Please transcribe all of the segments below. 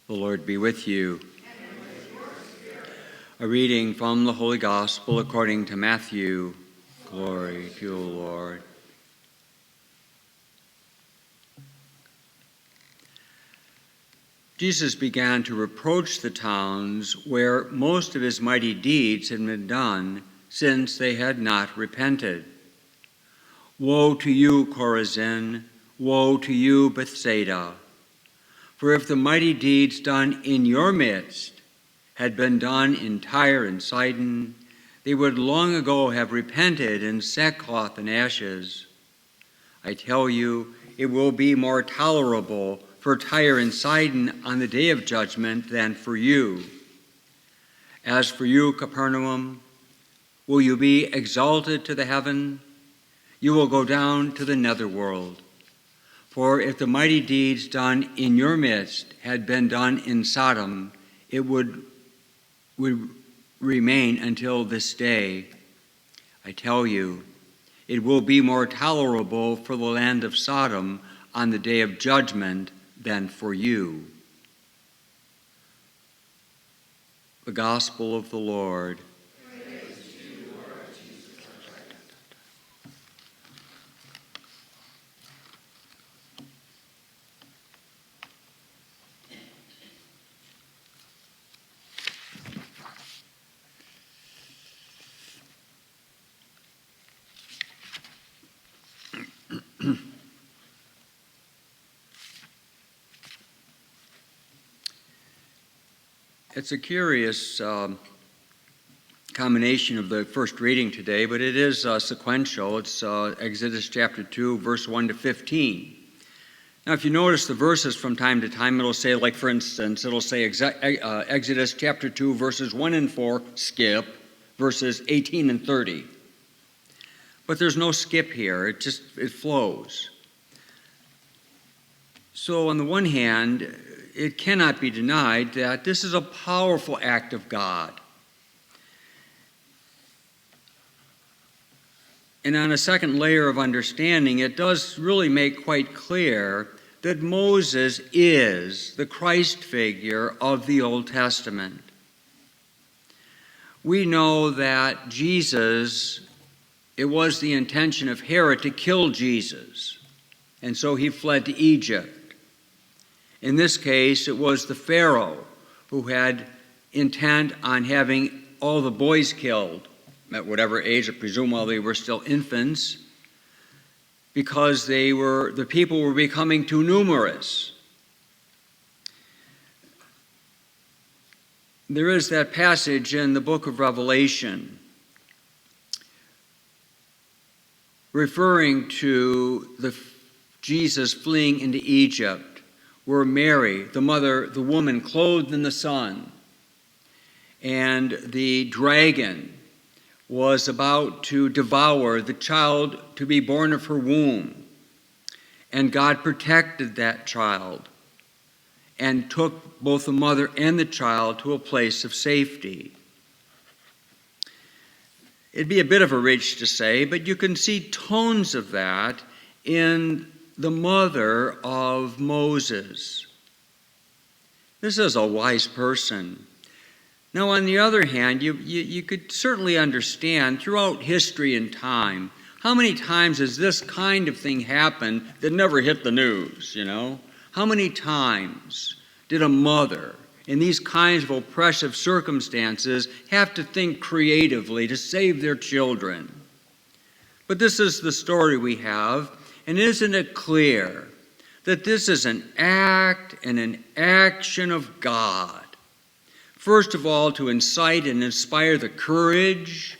The Lord be with you. A reading from the Holy Gospel according to Matthew. Glory to you, Lord. Jesus began to reproach the towns where most of his mighty deeds had been done, since they had not repented. Woe to you, Chorazin! Woe to you, Bethsaida! For if the mighty deeds done in your midst had been done in Tyre and Sidon, they would long ago have repented in sackcloth and ashes. I tell you, it will be more tolerable for Tyre and Sidon on the day of judgment than for you. As for you, Capernaum, will you be exalted to the heaven? You will go down to the netherworld. For if the mighty deeds done in your midst had been done in Sodom, it would remain until this day. I tell you, it will be more tolerable for the land of Sodom on the day of judgment than for you. The Gospel of the Lord. Praise to you, Lord Jesus Christ. It's a curious combination of the first reading today, but it is sequential. It's Exodus chapter 2, verse 1 to 15. Now, if you notice the verses from time to time, it'll say, like for instance, it'll say Exodus chapter 2, verses 1 and 4, skip, verses 18 and 30. But there's no skip here. It flows. So on the one hand, it cannot be denied that this is a powerful act of God. And on a second layer of understanding, it does really make quite clear that Moses is the Christ figure of the Old Testament. We know that Jesus, it was the intention of Herod to kill Jesus, and so he fled to Egypt. In this case, it was the Pharaoh who had intent on having all the boys killed at whatever age, I presume while they were still infants, because the people were becoming too numerous. There is that passage in the book of Revelation referring to Jesus fleeing into Egypt, where Mary, the woman clothed in the sun, and the dragon was about to devour the child to be born of her womb. And God protected that child and took both the mother and the child to a place of safety. It'd be a bit of a reach to say, but you can see tones of that in the mother of Moses. This is a wise person. Now, on the other hand, you could certainly understand throughout history and time, how many times has this kind of thing happened that never hit the news, you know? How many times did a mother in these kinds of oppressive circumstances have to think creatively to save their children? But this is the story we have. And isn't it clear that this is an act and an action of God? First of all, to incite and inspire the courage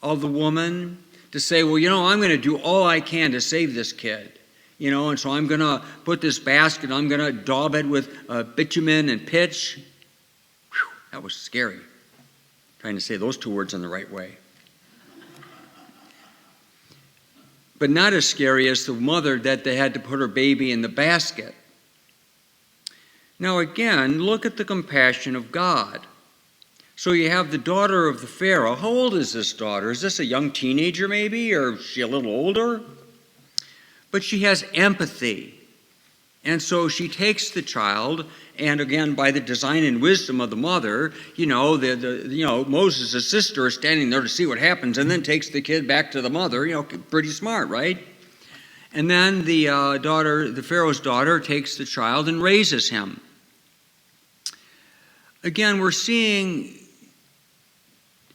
of the woman to say, well, I'm going to do all I can to save this kid. And so I'm going to put this basket, I'm going to daub it with bitumen and pitch. Whew, that was scary. Trying to say those two words in the right way. But not as scary as the mother that they had to put her baby in the basket. Now again, look at the compassion of God. So you have the daughter of the Pharaoh. How old is this daughter? Is this a young teenager maybe, or is she a little older? But she has empathy. And so she takes the child And again, by the design and wisdom of the mother, Moses' sister is standing there to see what happens and then takes the kid back to the mother. Pretty smart, right? And then the Pharaoh's daughter, takes the child and raises him. Again, we're seeing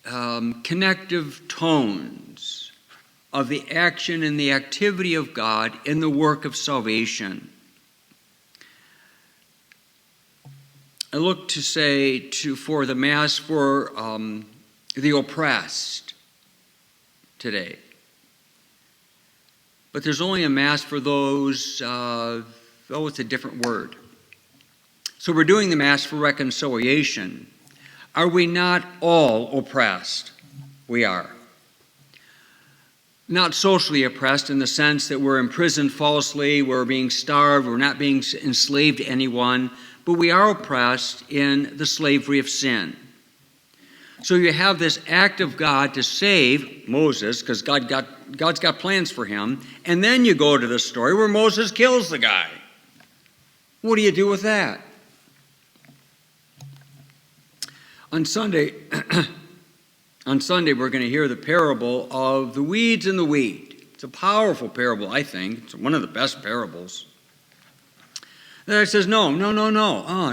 connective tones of the action and the activity of God in the work of salvation. I look to say for the Mass for the oppressed today. But there's only a Mass for those, it's a different word. So we're doing the Mass for reconciliation. Are we not all oppressed? We are. Not socially oppressed in the sense that we're imprisoned falsely, we're being starved, we're not being enslaved to anyone, but we are oppressed in the slavery of sin. So you have this act of God to save Moses, because God's got plans for him, and then you go to the story where Moses kills the guy. What do you do with that? On Sunday, we're going to hear the parable of the weeds and the wheat. It's a powerful parable, I think. It's one of the best parables. Then it says, no,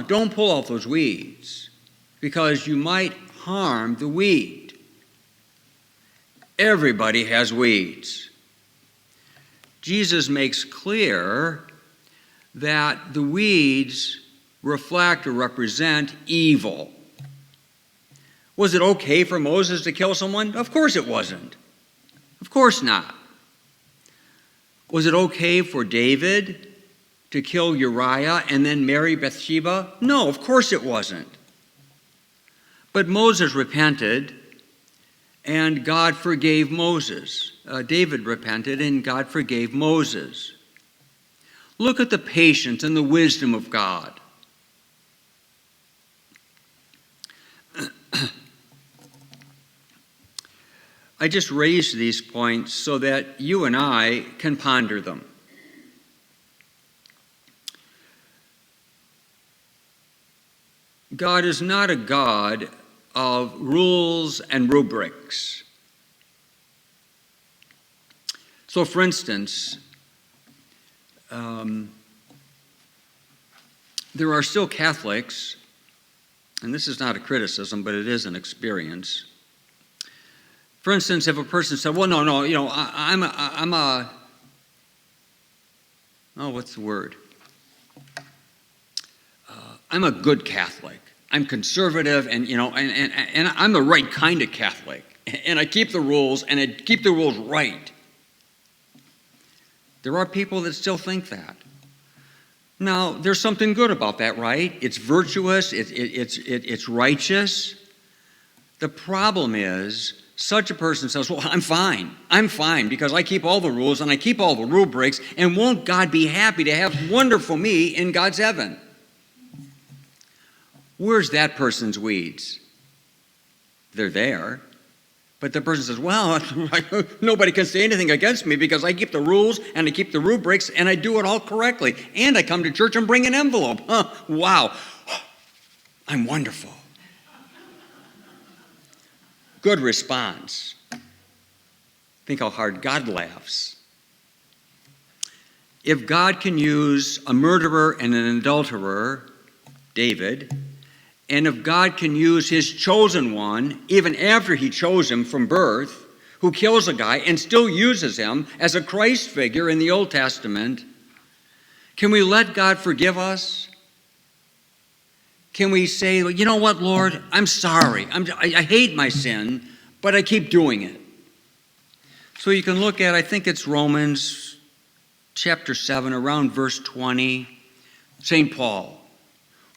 don't pull out those weeds, because you might harm the weed. Everybody has weeds. Jesus makes clear that the weeds reflect or represent evil. Was it okay for Moses to kill someone? Of course it wasn't. Of course not. Was it okay for David to kill Uriah and then marry Bathsheba? No, of course it wasn't. But Moses repented, and God forgave Moses. David repented, and God forgave Moses. Look at the patience and the wisdom of God. I just raised these points so that you and I can ponder them. God is not a God of rules and rubrics. So, for instance, there are still Catholics, and this is not a criticism, but it is an experience. For instance, if a person said, well, no, what's the word? I'm a good Catholic. I'm conservative, and I'm the right kind of Catholic. And I keep the rules, and I keep the rules right. There are people that still think that. Now, there's something good about that, right? It's virtuous, it's righteous. The problem is, such a person says, well, I'm fine because I keep all the rules and I keep all the rubrics, and won't God be happy to have wonderful me in God's heaven? Where's that person's weeds? They're there. But the person says, well, nobody can say anything against me because I keep the rules and I keep the rubrics and I do it all correctly. And I come to church and bring an envelope. Wow, I'm wonderful. Good response. Think how hard God laughs. If God can use a murderer and an adulterer, David, and if God can use his chosen one, even after he chose him from birth, who kills a guy and still uses him as a Christ figure in the Old Testament, can we let God forgive us? Can we say, you know what, Lord, I'm sorry. I hate my sin, but I keep doing it. So you can look at, I think it's Romans chapter 7, around verse 20, St. Paul.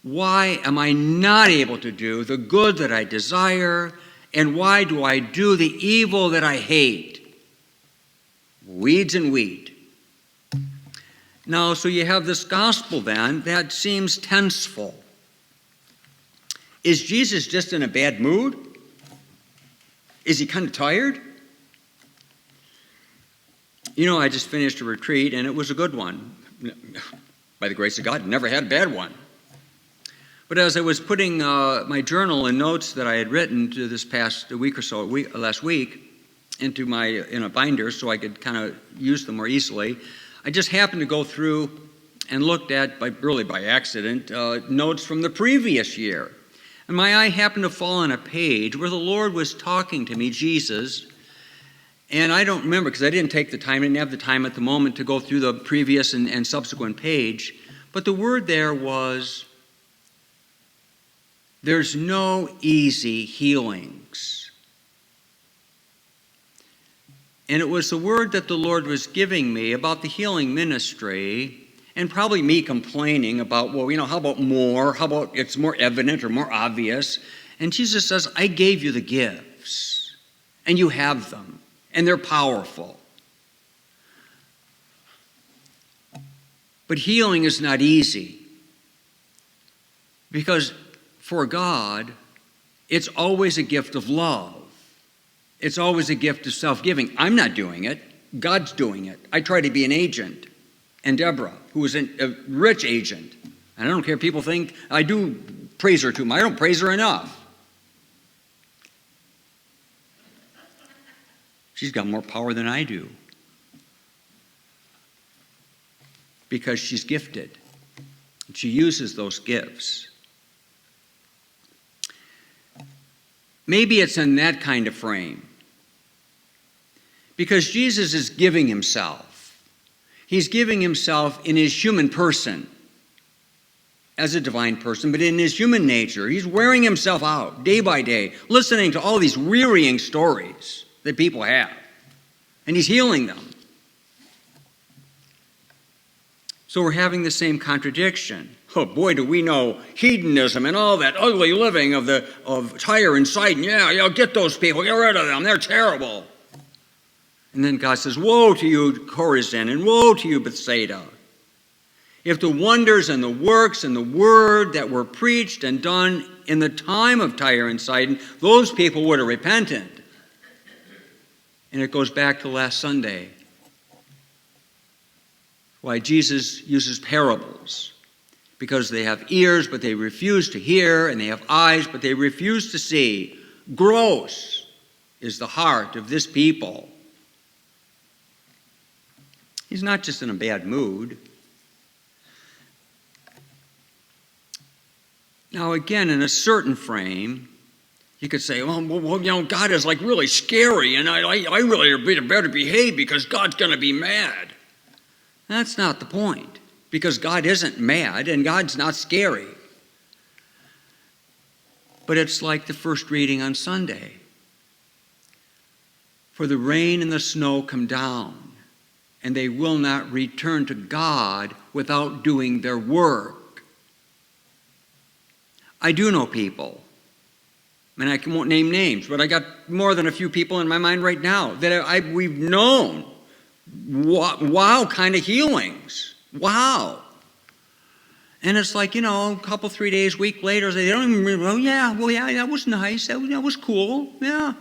Why am I not able to do the good that I desire, and why do I do the evil that I hate? Weeds and wheat. Now, so you have this gospel then that seems tenseful. Is Jesus just in a bad mood? Is he kind of tired? I just finished a retreat, and it was a good one. By the grace of God, never had a bad one. But as I was putting my journal and notes that I had written to this past week or so, last week, in a binder so I could kind of use them more easily, I just happened to go through and looked at, by accident, notes from the previous year. And my eye happened to fall on a page where the Lord was talking to me, Jesus. And I don't remember because I didn't have the time at the moment to go through the previous and subsequent page. But the word there was, there's no easy healings. And it was the word that the Lord was giving me about the healing ministry, and probably me complaining about, how about more? How about it's more evident or more obvious? And Jesus says, I gave you the gifts, and you have them, and they're powerful. But healing is not easy, because for God, it's always a gift of love. It's always a gift of self-giving. I'm not doing it. God's doing it. I try to be an agent. And Deborah, who was a rich agent. And I don't care if people think I do praise her too much. I don't praise her enough. She's got more power than I do. Because she's gifted. She uses those gifts. Maybe it's in that kind of frame. Because Jesus is giving himself. He's giving himself in his human person, as a divine person, but in his human nature. He's wearing himself out day by day, listening to all these wearying stories that people have. And he's healing them. So we're having the same contradiction. Oh boy, do we know hedonism and all that ugly living of Tyre and Sidon. Yeah, get those people, get rid of them, they're terrible. And then God says, woe to you, Chorazin, and woe to you, Bethsaida. If the wonders and the works and the word that were preached and done in the time of Tyre and Sidon, those people would have repented. And it goes back to last Sunday. Why Jesus uses parables. Because they have ears, but they refuse to hear, and they have eyes, but they refuse to see. Gross is the heart of this people. He's not just in a bad mood. Now, again, in a certain frame, you could say, God is like really scary, and I really better behave because God's going to be mad. That's not the point, because God isn't mad and God's not scary. But it's like the first reading on Sunday. For the rain and the snow come down, and they will not return to God without doing their work. I do know people, and I won't name names, but I got more than a few people in my mind right now that we've known. Wow kind of healings. Wow. And it's like, a couple, 3 days, week later, they don't even remember, that was nice, that was cool, yeah.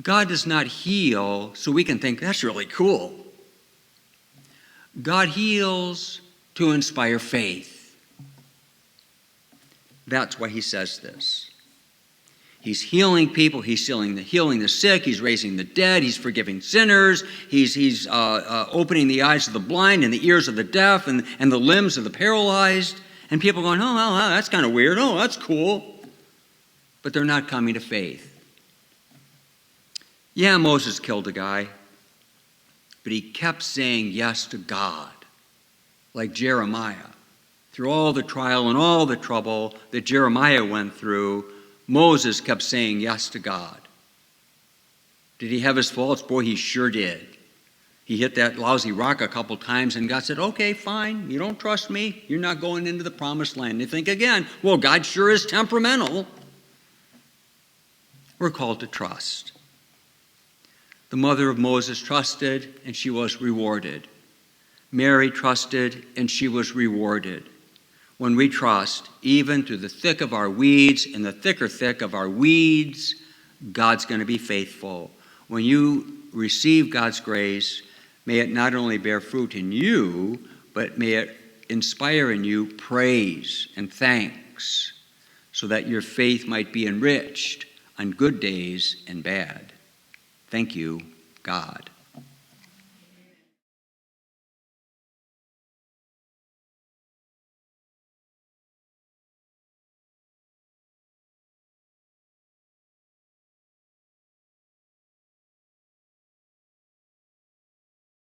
God does not heal so we can think, that's really cool. God heals to inspire faith. That's why he says this. He's healing people. He's healing the sick. He's raising the dead. He's forgiving sinners. He's opening the eyes of the blind and the ears of the deaf and the limbs of the paralyzed. And people going, oh, that's kind of weird. Oh, that's cool. But they're not coming to faith. Yeah, Moses killed a guy, but he kept saying yes to God, like Jeremiah. Through all the trial and all the trouble that Jeremiah went through, Moses kept saying yes to God. Did he have his faults? Boy, he sure did. He hit that lousy rock a couple times, and God said, okay, fine, you don't trust me, you're not going into the promised land. You think again, well, God sure is temperamental. We're called to trust. The mother of Moses trusted, and she was rewarded. Mary trusted, and she was rewarded. When we trust, even through the thick of our weeds, in the thicker thick of our weeds, God's going to be faithful. When you receive God's grace, may it not only bear fruit in you, but may it inspire in you praise and thanks, so that your faith might be enriched on good days and bad. Thank you, God.